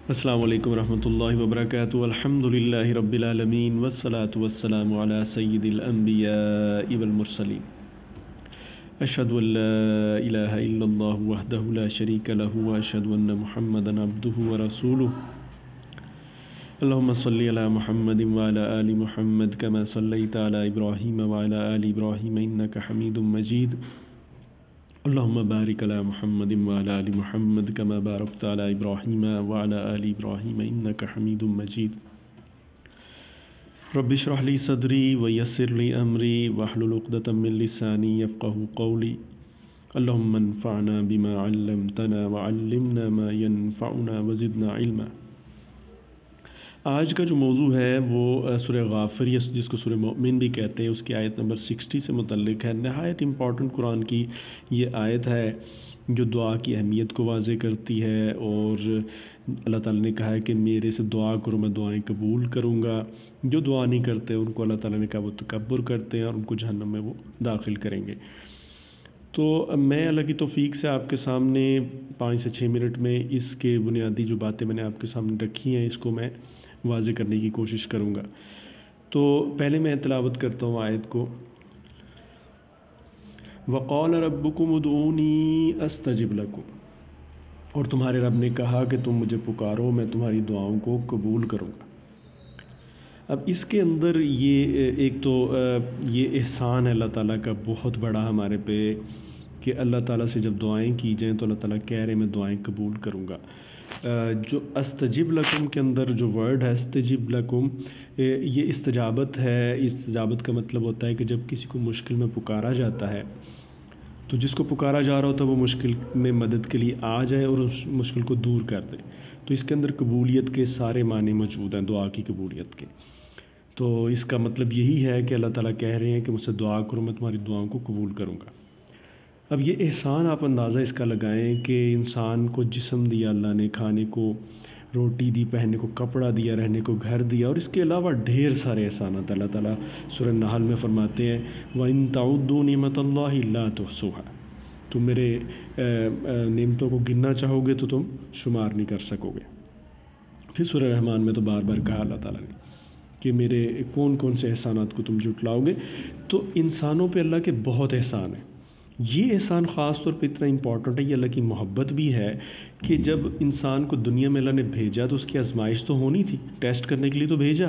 السلام علیکم ورحمۃ اللہ وبرکاتہ الحمد للہ رب العالمین والصلاة والسلام علی سید الانبیاء والمرسلین اشہد ان لا الہ الا اللہ وحدہ لا شریک لہ واشہد ان محمدا عبدہ ورسولہ اللہم صلی علی محمد وعلی آل محمد کما صلیت علی ابراہیم وعلی آل ابراہیم انک حمید مجید اللہم بارک علی محمد وعلی آل محمد کما بارکت علی ابراہیم وعلی آل ابراہیم انک حمید مجید رب اشرح لی صدری ویسر لی امری واحلل عقدۃ من لسانی یفقہوا قولی اللہم انفعنا بما علمتنا وعلمنا ما ینفعنا وزدنا علما۔ آج کا جو موضوع ہے وہ سورہ غافر یا جس کو سورہ مؤمن بھی کہتے ہیں اس کی آیت نمبر 60 سے متعلق ہے۔ نہایت امپورٹنٹ قرآن کی یہ آیت ہے جو دعا کی اہمیت کو واضح کرتی ہے، اور اللہ تعالیٰ نے کہا ہے کہ میرے سے دعا کرو میں دعائیں قبول کروں گا۔ جو دعا نہیں کرتے ان کو اللہ تعالیٰ نے کہا وہ تکبر کرتے ہیں اور ان کو جہنم میں وہ داخل کریں گے۔ تو میں اللہ کی توفیق سے آپ کے سامنے 5 سے 6 منٹ میں اس کے بنیادی جو باتیں میں نے آپ کے سامنے رکھی ہیں اس کو میں واضح کرنے کی کوشش کروں گا۔ تو پہلے میں تلاوت کرتا ہوں آیت کو۔ وَقَالَ رَبُّكُمُ ادْعُونِي أَسْتَجِبْ لَكُمْ، اور تمہارے رب نے کہا کہ تم مجھے پکارو میں تمہاری دعاؤں کو قبول کروں گا۔ اب اس کے اندر یہ ایک تو یہ احسان ہے اللہ تعالیٰ کا بہت بڑا ہمارے پہ کہ اللہ تعالیٰ سے جب دعائیں کی جائیں تو اللہ تعالیٰ کہہ رہے میں دعائیں قبول کروں گا۔ جو استجب لکم کے اندر جو ورڈ ہے استجب لکم، یہ استجابت ہے۔ استجابت کا مطلب ہوتا ہے کہ جب کسی کو مشکل میں پکارا جاتا ہے تو جس کو پکارا جا رہا ہوتا ہے وہ مشکل میں مدد کے لیے آ جائے اور اس مشکل کو دور کر دے۔ تو اس کے اندر قبولیت کے سارے معنی موجود ہیں، دعا کی قبولیت کے۔ تو اس کا مطلب یہی ہے کہ اللہ تعالیٰ کہہ رہے ہیں کہ مجھ سے دعا کرو میں تمہاری دعاؤں کو قبول کروں گا۔ اب یہ احسان آپ اندازہ اس کا لگائیں کہ انسان کو جسم دیا اللہ نے، کھانے کو روٹی دی، پہننے کو کپڑا دیا، رہنے کو گھر دیا، اور اس کے علاوہ ڈھیر سارے احسانات اللہ تعالیٰ سورہ النحل میں فرماتے ہیں وَإِن تَعُدُّوا نِعْمَتَ اللَّهِ لَا تُحْصُوهَا، تم میرے نعمتوں کو گننا چاہو گے تو تم شمار نہیں کر سکو گے۔ پھر سورہ رحمان میں تو بار بار کہا اللہ تعالیٰ نے کہ میرے کون کون سے احسانات کو تم جھٹلاؤ گے۔ تو انسانوں پہ اللہ کے بہت احسان ہیں۔ یہ احسان خاص طور پہ اتنا امپورٹنٹ ہے، یہ اللہ کی محبت بھی ہے کہ جب انسان کو دنیا میں اللہ نے بھیجا تو اس کی آزمائش تو ہونی تھی، ٹیسٹ کرنے کے لیے تو بھیجا،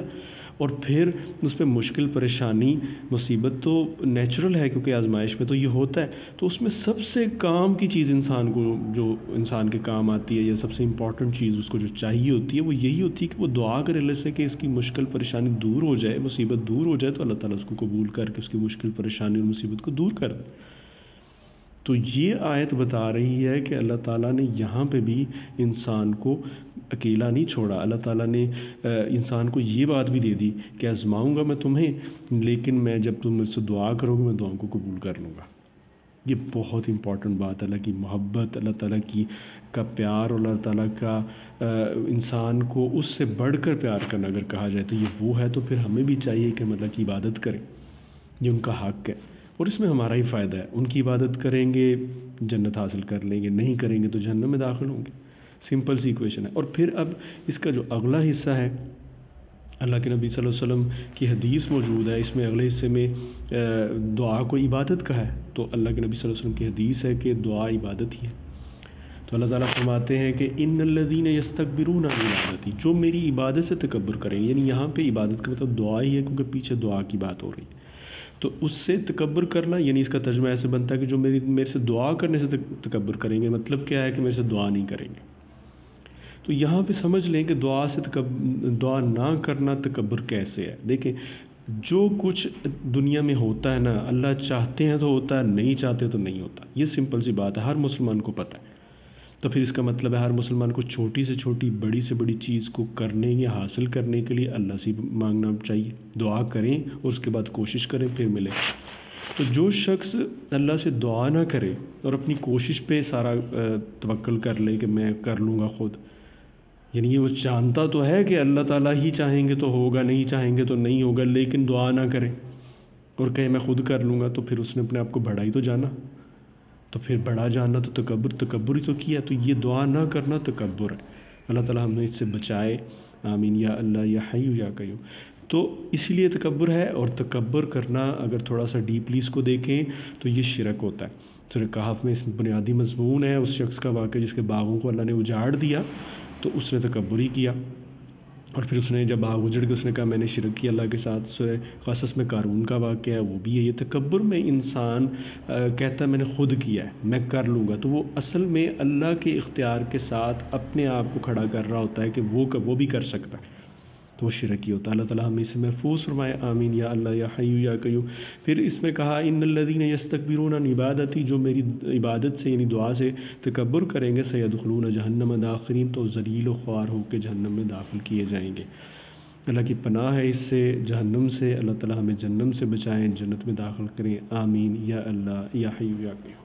اور پھر اس پہ مشکل پریشانی مصیبت تو نیچرل ہے کیونکہ آزمائش میں تو یہ ہوتا ہے۔ تو اس میں سب سے کام کی چیز انسان کو جو انسان کے کام آتی ہے یا سب سے امپورٹنٹ چیز اس کو جو چاہیے ہوتی ہے وہ یہی ہوتی ہے کہ وہ دعا کرے اللہ سے کہ اس کی مشکل پریشانی دور ہو جائے، مصیبت دور ہو جائے، تو اللہ تعالیٰ اس کو قبول کر کے اس کی مشکل پریشانی اور مصیبت کو دور کر دے۔ تو یہ آیت بتا رہی ہے کہ اللہ تعالیٰ نے یہاں پہ بھی انسان کو اکیلا نہیں چھوڑا۔ اللہ تعالیٰ نے انسان کو یہ بات بھی دے دی کہ آزماؤں گا میں تمہیں، لیکن میں جب تم مجھ سے دعا کرو گے میں دعاؤں کو قبول کر لوں گا۔ یہ بہت امپورٹنٹ بات ہے، اللہ کی محبت، اللہ تعالیٰ کا پیار، اور اللہ تعالیٰ کا انسان کو اس سے بڑھ کر پیار کرنا اگر کہا جائے تو یہ وہ ہے۔ تو پھر ہمیں بھی چاہیے کہ ہم اللہ کی عبادت کریں، یہ ان کا حق ہے اور اس میں ہمارا ہی فائدہ ہے۔ ان کی عبادت کریں گے جنت حاصل کر لیں گے، نہیں کریں گے تو جہنم میں داخل ہوں گے۔ سمپل سی ایکویشن ہے۔ اور پھر اب اس کا جو اگلا حصہ ہے، اللہ کے نبی صلی اللہ علیہ وسلم کی حدیث موجود ہے، اس میں اگلے حصے میں دعا کو عبادت کہا ہے۔ تو اللہ کے نبی صلی اللہ علیہ وسلم کی حدیث ہے کہ دعا عبادت ہی ہے۔ تو اللہ تعالیٰ فرماتے ہیں کہ ان الذین یستکبرون عن عبادتی، جو میری عبادت سے تکبر کریں، یعنی یہاں پہ عبادت کا مطلب دعا ہی ہے کیونکہ پیچھے دعا کی بات ہو رہی ہے۔ تو اس سے تکبر کرنا، یعنی اس کا ترجمہ ایسے بنتا ہے کہ جو میرے سے دعا کرنے سے تکبر کریں گے، مطلب کیا ہے کہ میرے سے دعا نہیں کریں گے۔ تو یہاں پہ سمجھ لیں کہ دعا نہ کرنا تکبر کیسے ہے۔ دیکھیں جو کچھ دنیا میں ہوتا ہے نا، اللہ چاہتے ہیں تو ہوتا ہے، نہیں چاہتے تو نہیں ہوتا۔ یہ سمپل سی بات ہے، ہر مسلمان کو پتہ ہے۔ تو پھر اس کا مطلب ہے ہر مسلمان کو چھوٹی سے چھوٹی بڑی سے بڑی چیز کو کرنے یا حاصل کرنے کے لیے اللہ سے مانگنا چاہیے، دعا کریں اور اس کے بعد کوشش کریں پھر ملے۔ تو جو شخص اللہ سے دعا نہ کرے اور اپنی کوشش پہ سارا توکل کر لے کہ میں کر لوں گا خود، یعنی یہ وہ جانتا تو ہے کہ اللہ تعالیٰ ہی چاہیں گے تو ہوگا، نہیں چاہیں گے تو نہیں ہوگا، لیکن دعا نہ کرے اور کہے میں خود کر لوں گا، تو پھر اس نے اپنے آپ کو بڑا ہی تو جانا۔ تو پھر بڑا جاننا تو تکبر ہی تو کیا، تو یہ دعا نہ کرنا تکبر ہے۔ اللہ تعالی ہمیں اس سے بچائے، آمین یا اللہ یا حی یا قیوم۔ تو اسی لیے تکبر ہے، اور تکبر کرنا اگر تھوڑا سا ڈیپلی اس کو دیکھیں تو یہ شرک ہوتا ہے۔ سورہ کہف میں اس بنیادی مضمون ہے اس شخص کا واقعہ جس کے باغوں کو اللہ نے اجاڑ دیا، تو اس نے تکبر ہی کیا، اور پھر اس نے جب باغ اجڑ کے اس نے کہا میں نے شرک کیا اللہ کے ساتھ۔ سورہ قصص میں قارون کا واقعہ ہے، وہ بھی ہے۔ یہ تکبر میں انسان کہتا ہے میں نے خود کیا ہے، میں کر لوں گا، تو وہ اصل میں اللہ کے اختیار کے ساتھ اپنے آپ کو کھڑا کر رہا ہوتا ہے کہ وہ بھی کر سکتا ہے، تو وہ شرک ہی ہوتا ہے۔ اللہ تعالیٰ ہمیں اسے محفوظ فرمائے، آمین یا اللہ یا حی یا قیوم۔ پھر اس میں کہا ان الذین یستکبرون عن عبادتی، جو میری عبادت سے یعنی دعا سے تکبر کریں گے، سیدخلون جہنم داخرین، تو ذلیل و خوار ہو کے جہنم میں داخل کیے جائیں گے۔ اللہ کی پناہ ہے اس سے، جہنم سے۔ اللہ تعالیٰ ہمیں جہنم سے بچائیں، جنت میں داخل کریں، آمین یا اللہ یا حی یا قیوم۔